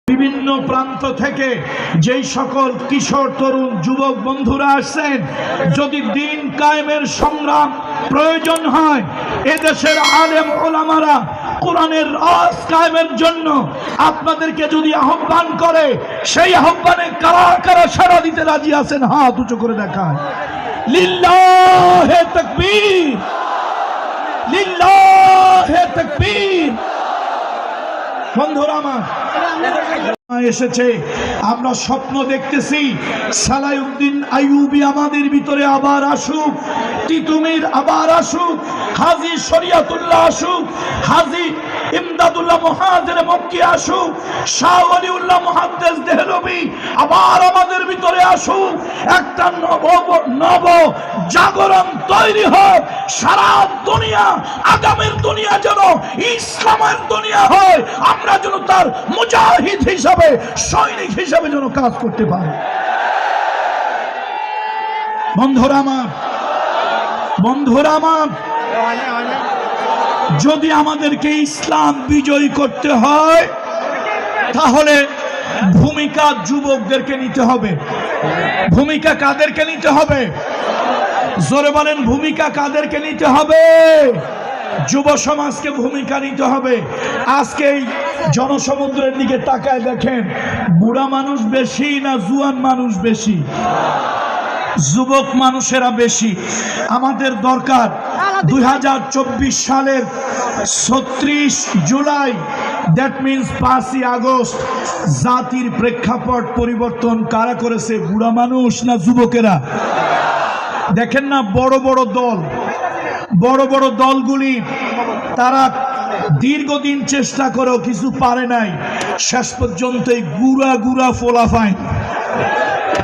বিভিন্ন প্রান্ত থেকে যেই সকল কিশোর তরুণ যুবক বন্ধুরা আসছেন, যদি দিন কায়েমের সংগ্রাম প্রয়োজন হয়, এদেশের আলেম ওলামারা কোরআনের রাজ কায়েমের জন্য আপনাদেরকে যদি আহ্বান করে, সেই আহ্বানে কারা কারা সাড়া দিতে রাজি আছেন? হাত উঁচু করে দেখায়। লিল্লাহে তাকবীর, লিল্লাহে তাকবীর। বন্ধুরা আমার এসেছে, আমরা স্বপ্ন দেখতেছি সালাউদ্দিন আইয়ুবী আমাদের ভিতরে আবার আসুক, তিতুমির আবার আসুক, হাজী শরিয়াতুল্লাহ আসুক, হাজী ইমদাদুল্লাহ মুহাজির মক্কি আসুক, শাহ ওলিউল্লাহ মুহাদ্দিস দেহলভী আবার আমাদের ভিতরে আসুক। একটা নব জাগরণ তৈরি হোক, সারা দুনিয়া, আগামীর দুনিয়া যেন ইসলামের দুনিয়া হয়, আমরা যেন তার মুজাহিদ হিসাবে, সৈনিক হিসাবে যেন কাজ করতে পারি। বন্ধুরা আমার, বন্ধুরা আমার, যদি আমাদেরকে ইসলাম বিজয়ী করতে হয়, তাহলে ভূমিকা যুবকদেরকে নিতে হবে। ভূমিকা কাদেরকে নিতে হবে? জোরে বলেন, ভূমিকা কাদেরকে নিতে হবে? যুব সমাজকে ভূমিকা নিতে হবে। আজকে এই জনসমুদ্রের দিকে তাকায় দেখেন, বুড়া মানুষ বেশি না জুয়ান মানুষ বেশি? যুবক মানুষেরা বেশি। আমাদের দরকার 2024 সালের 36 জুলাই, দ্যাট মিনস 5ই আগস্ট, জাতির প্রেক্ষাপট পরিবর্তন কারা করেছে? বুড়া মানুষ না যুবকেরা? দেখেন না, বড় বড় দল, বড় বড় দলগুলি তারা দীর্ঘদিন চেষ্টা করেও কিছু পারে নাই, শেষ পর্যন্ত এই গুড়া গুড়া ফোলাফাইন।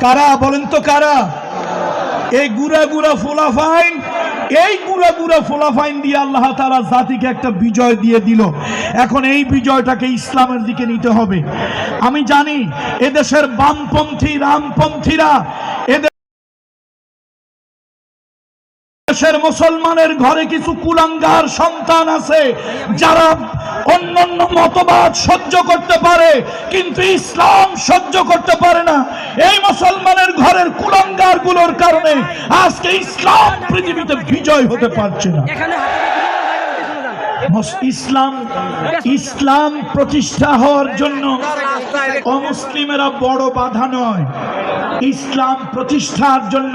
কারা বলেন তো, কারা? এই গুড়া গুড়া ফোলাফাইন, এই গুড়া গুড়া ফোলাফাইন দিয়ে আল্লাহ তাআলা জাতিকে একটা বিজয় দিয়ে দিল। এখন এই বিজয়টাকে ইসলামের দিকে নিতে হবে। আমি জানি এদেশের বামপন্থী রামপন্থীরা, দেশের মুসলমানের ঘরে কিছু কুলাঙ্গার সন্তান আছে যারা অন্যান্য মতবাদ সহ্য করতে পারে, কিন্তু ইসলাম সহ্য করতে পারে না। এই মুসলমানের ঘরের কুলাঙ্গার গুলোর কারণে আজকে ইসলাম পৃথিবীতে বিজয় হতে পারছে না। ইসলাম প্রতিষ্ঠা হওয়ার জন্য অমুসলিমেরা বড় বাধা নয়। ইসলাম প্রতিষ্ঠার জন্য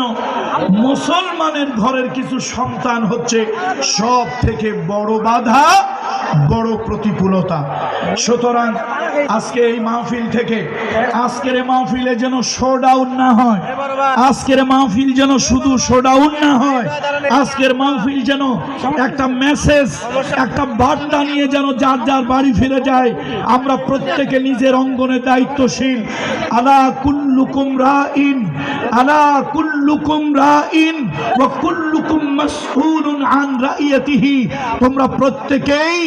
মুসলমানের ঘরের কিছু সন্তান হচ্ছে সব থেকে বড় বাধা, বড় প্রতিকূলতা। সুতরাং আজকে এই মাহফিল থেকে, আজকের এই মাহফিলে যেন শোডাউন না হয়, আজকের মাহফিল যেন শুধু শোডাউন না হয়, আজকের মাহফিল যেন একটা মেসেজ, একটা বার্তা নিয়ে যেন যার যার বাড়ি ফিরে যায়। আমরা প্রত্যেকে নিজের অঙ্গনে দায়িত্বশীল। আলা কুল্লুকুম রাইন, আলা কুল্লুকুম রাইন ওয়া কুল্লুকুম মাসউলুন আন রাইয়াতিহি। তোমরা প্রত্যেকেই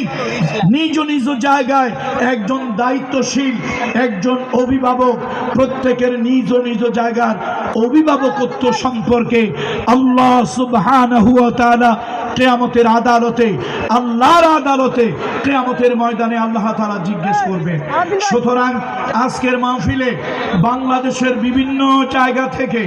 নিজ নিজ জায়গায় একজন দায়িত্বশীল, একজন অভিভাবক। প্রত্যেকের নিজ নিজ জায়গার অভিভাবকত্ব সম্পর্কে আল্লাহ সুবহানাহু ওয়া তাআলা কিয়ামতের আদালতে, আল্লাহর আদালতে, কিয়ামতের ময়দানে আল্লাহ তাআলা জিজ্ঞেস করবেন। সুতরাং আজকের মাহফিলে বাংলাদেশের বিভিন্ন জায়গা থেকে